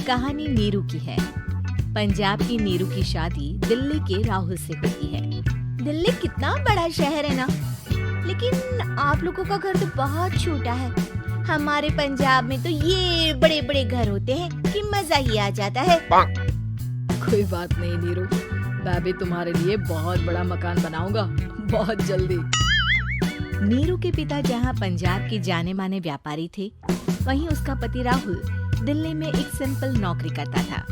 कहानी नीरू की है। पंजाब की नीरू की शादी दिल्ली के राहुल से होती है। दिल्ली कितना बड़ा शहर है ना, लेकिन आप लोगों का घर तो बहुत छोटा है। हमारे पंजाब में तो ये बड़े बड़े घर होते हैं कि मजा ही आ जाता है। कोई बात नहीं नीरू, मैं भी तुम्हारे लिए बहुत बड़ा मकान बनाऊंगा बहुत जल्दी। नीरू के पिता जहाँ पंजाब के जाने माने व्यापारी थे, वहीं उसका पति राहुल दिल्ली में एक सिंपल नौकरी करता था।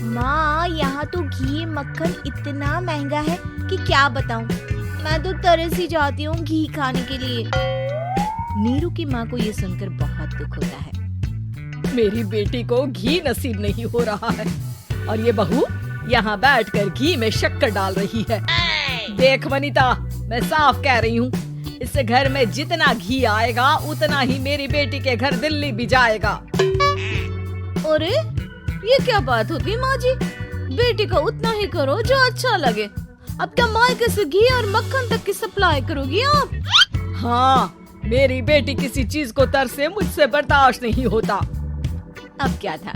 माँ, यहाँ तो घी मक्खन इतना महंगा है कि क्या बताऊँ। मैं तो तरस ही जाती हूँ घी खाने के लिए। नीरू की माँ को ये सुनकर बहुत दुख होता है। मेरी बेटी को घी नसीब नहीं हो रहा है और ये बहू यहाँ बैठकर घी में शक्कर डाल रही है। देख वनिता, मैं साफ कह रही हूँ, इस घर में जितना घी आएगा उतना ही मेरी बेटी के घर दिल्ली भी जाएगा। अरे ये क्या बात होती माँ जी, बेटी को उतना ही करो जो अच्छा लगे। अब क्या मायके से घी और मक्खन तक की सप्लाई करोगी आप? हाँ, मेरी बेटी किसी चीज को तरसे मुझसे बर्दाश्त नहीं होता। अब क्या था,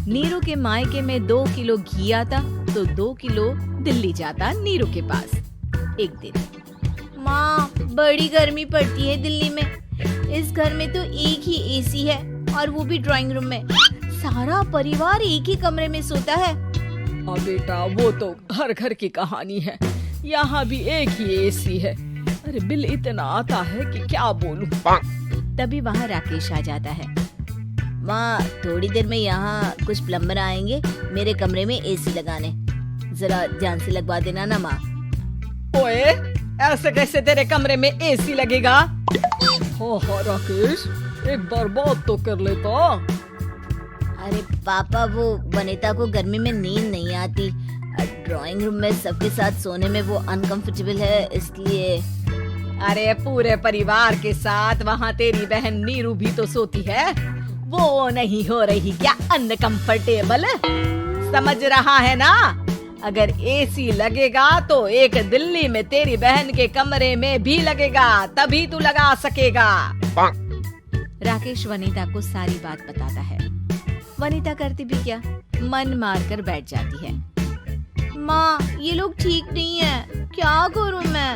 नीरू के मायके में 2 किलो घी आता तो 2 किलो दिल्ली जाता नीरू के पास। एक दिन, माँ बड़ी गर्मी पड़ती है दिल्ली में। इस घर में तो एक ही एसी है और वो भी ड्राइंग रूम में। सारा परिवार एक ही कमरे में सोता है। अब बेटा, वो तो हर घर की कहानी है, यहाँ भी एक ही एसी है। अरे बिल इतना आता है कि क्या बोलूं। तभी वहाँ राकेश आ जाता है। माँ, थोड़ी देर में यहाँ कुछ प्लम्बर आएंगे मेरे कमरे में एसी लगाने, जरा ध्यान से लगवा देना ना माँ। ओए, ऐसे कैसे तेरे कमरे में एसी लगेगा? हाँ राकेश, एक बार बात तो कर लेता। अरे पापा, वो वनिता को गर्मी में नींद नहीं आती। ड्राइंग रूम में सबके साथ सोने में वो अनकंफर्टेबल है, इसलिए। अरे पूरे परिवार के साथ वहाँ तेरी बहन नीरू भी तो सोती है, वो नहीं हो रही क्या अनकंफर्टेबल? समझ रहा है ना? अगर एसी लगेगा तो एक दिल्ली में तेरी बहन के कमरे में भी लगेगा, तभी तू लगा सकेगा। राकेश वनिता को सारी बात बताता है। वनिता करती भी क्या, मन मारकर बैठ जाती है। माँ, ये लोग ठीक नहीं है, क्या करूँ मैं?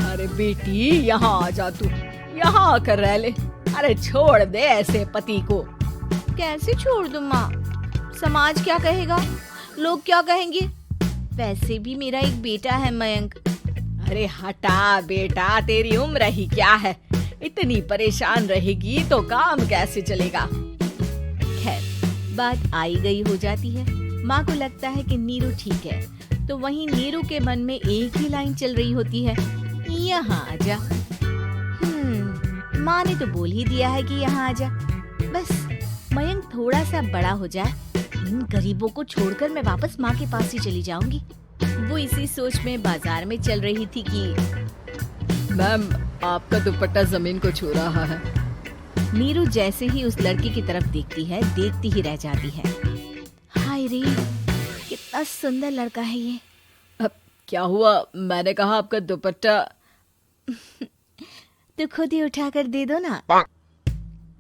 अरे बेटी, यहाँ आ जा, तू यहाँ आकर रह ले। अरे छोड़ दे ऐसे पति को। कैसे छोड़ दूँ माँ? समाज क्या कहेगा, लोग क्या कहेंगे? वैसे भी मेरा एक बेटा है मयंक। अरे हटा बेटा, तेरी उम्र ही क्या है, इतनी परेशान रहेगी तो काम कैसे चलेगा। खैर, बात आई गई हो जाती है। माँ को लगता है कि नीरू ठीक है, तो वहीं नीरू के मन में एक ही लाइन चल रही होती है, यहाँ आजा। माँ ने तो बोल ही दिया है कि यहाँ आजा। बस मयंक थोड़ा सा बड़ा हो जाए, इन गरीबों को छोड़कर मैं वापस माँ के पास ही चली जाऊंगी। वो इसी सोच में बाजार में चल रही थी कि मैम, आपका दुपट्टा जमीन को छू रहा है। नीरू जैसे ही उस लड़की की तरफ देखती है, देखती ही रह जाती है। हाय रे, कितना सुंदर लड़का है ये। अब क्या हुआ? मैंने कहा आपका दुपट्टा। तो खुद ही उठा कर दे दो ना।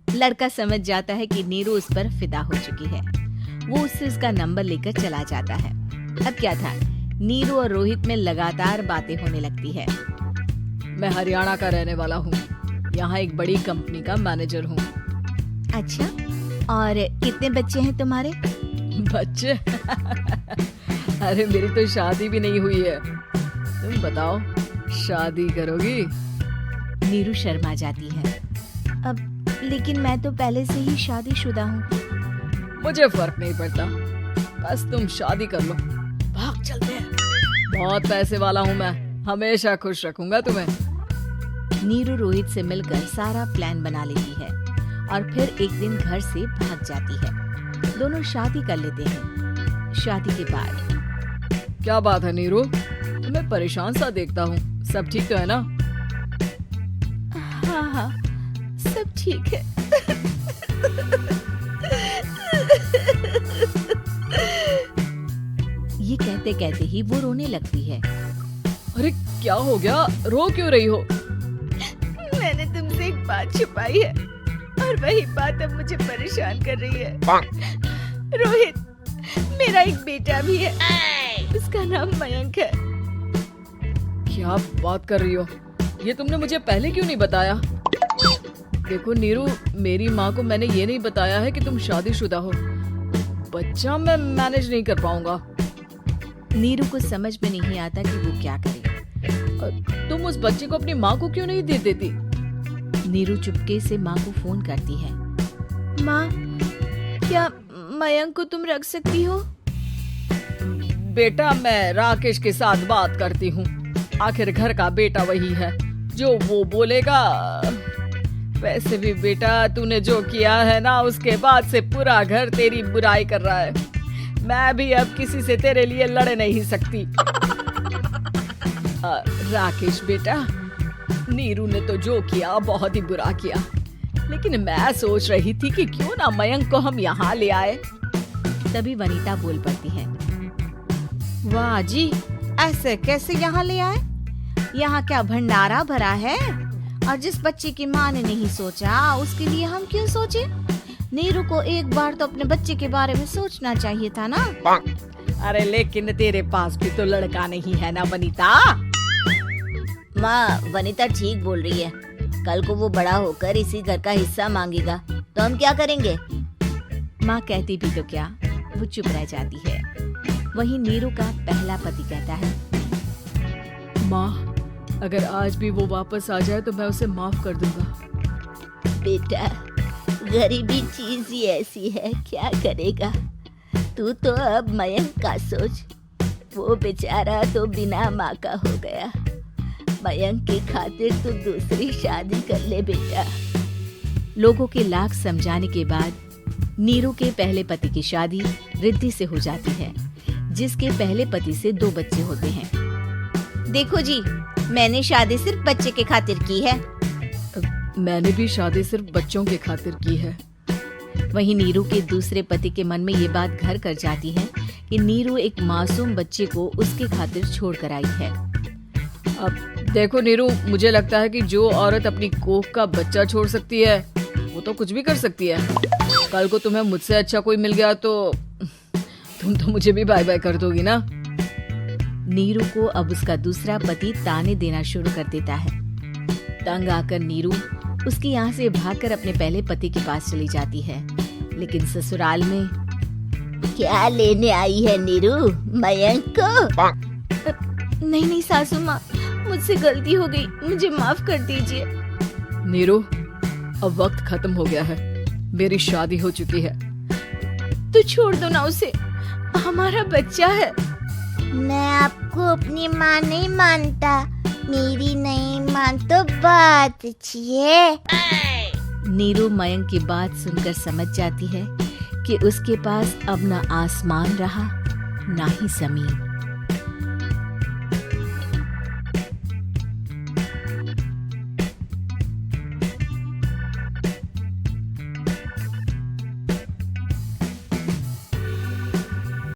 लड़का समझ जाता है कि नीरू उस पर फिदा हो चुकी है। वो उससे उसका नंबर लेकर चला जाता है। अब क्या था, नीरू और रोहित में लगातार बातें होने लगती है। मैं हरियाणा का रहने वाला हूँ, यहाँ एक बड़ी कंपनी का मैनेजर हूँ। अच्छा, और कितने बच्चे हैं तुम्हारे? बच्चे? अरे मेरी तो शादी भी नहीं हुई है। तुम बताओ, शादी करोगी? नीरू शर्मा जाती है। अब लेकिन मैं तो पहले से ही शादीशुदा हूँ। मुझे फर्क नहीं पड़ता, बस तुम शादी कर लो। भाग चलते हैं, बहुत पैसे वाला हूँ मैं, हमेशा खुश रखूंगा तुम्हें। नीरू रोहित से मिलकर सारा प्लान बना लेती है और फिर एक दिन घर से भाग जाती है। दोनों शादी कर लेते हैं। शादी के बाद। क्या बात है नीरू, तुम्हें परेशान सा देखता हूँ, सब ठीक तो है ना? हाँ हाँ, सब ठीक है। ये कहते कहते ही वो रोने लगती है। अरे क्या हो गया, रो क्यों रही हो? मैंने तुमसे एक बात छुपाई है और वही बात अब मुझे परेशान कर रही है। रोहित, मेरा एक बेटा भी है, उसका नाम मयंक है। क्या बात कर रही हो? ये तुमने मुझे पहले क्यों नहीं बताया? देखो नीरू, मेरी माँ को मैंने ये नहीं बताया है कि तुम शादीशुदा हो। बच्चा मैं मैनेज नहीं कर पाऊंगा। नीरू को समझ में नहीं आता कि वो क्या करे। तुम उस बच्चे को अपनी माँ को क्यों नहीं दे देती? नीरू चुपके से माँ को फोन करती है। माँ, क्या मयंक को तुम रख सकती हो? बेटा, मैं राकेश के साथ बात करती हूँ। आखिर घर का बेटा वही है, जो वो बोलेगा। वैसे भी बेटा, तूने जो किया है ना, उसके बाद से पूरा घर तेरी बुराई कर रहा है। मैं भी अब किसी से तेरे लिए लड़ नहीं सकती। राकेश बेटा, नीरू ने तो जो किया बहुत ही बुरा किया, लेकिन मैं सोच रही थी कि क्यों ना मयंक को हम यहाँ ले आए। तभी वनीता बोल पड़ती है। वाह जी, ऐसे कैसे यहाँ ले आए? यहाँ क्या भंडारा भरा है? और जिस बच्चे की माँ ने नहीं सोचा, उसके लिए हम क्यों सोचे? नीरू को एक बार तो अपने बच्चे के बारे में सोचना चाहिए था ना। अरे लेकिन तेरे पास भी तो लड़का नहीं है ना वनीता। माँ, वनीता ठीक बोल रही है। कल को वो बड़ा होकर इसी घर का हिस्सा मांगेगा तो हम क्या करेंगे? माँ कहती भी तो क्या, वो चुप रह जाती है। वहीं नीरू का पहला पति कहता है। माँ, अगर आज भी वो वापस आ जाए तो मैं उसे माफ कर दूंगा। बेटा, गरीबी चीज ही ऐसी है, क्या करेगा? तू तो अब मयंक का सोच। वो बेचारा तो बिना माँ का हो गया। मयंक की खातिर तू दूसरी शादी कर ले बेटा। लोगों के लाख समझाने के बाद नीरू के पहले पति की शादी रिद्धि से हो जाती है, जिसके पहले पति से 2 बच्चे होते हैं। देखो जी, मैंने शादी सिर्फ बच्चे के खातिर की है। मैंने भी शादी सिर्फ बच्चों के खातिर की है। वहीं नीरू के दूसरे पति के मन में ये बात घर कर जाती है कि नीरू एक मासूम बच्चे को उसके खातिर छोड़ कर आई है। अब देखो नीरू, मुझे लगता है कि जो औरत अपनी कोख का बच्चा छोड़ सकती है, वो तो कुछ भी कर सकती है। कल को तुम्हें मुझसे अच्छा कोई मिल गया तो तुम तो मुझे भी बाय बाय कर दोगी ना। नीरू को अब उसका दूसरा पति ताने देना शुरू कर देता है। तंग आकर नीरू उसके यहाँ से भागकर अपने पहले पति के पास चली जाती है, लेकिन ससुराल में क्या लेने आई है नीरू, मयंक को? नहीं सासू माँ, मुझसे गलती हो गई, मुझे माफ कर दीजिए। नीरू, अब वक्त खत्म हो गया है, मेरी शादी हो चुकी है। तो छोड़ दो ना उसे, हमारा बच्चा है। मैं आपको अपनी माँ नहीं मानता। मेरी नहीं मान तो बात अच्छी है। नीरू मयंक की बात सुनकर समझ जाती है कि उसके पास अब न आसमान रहा, ना ही जमीन।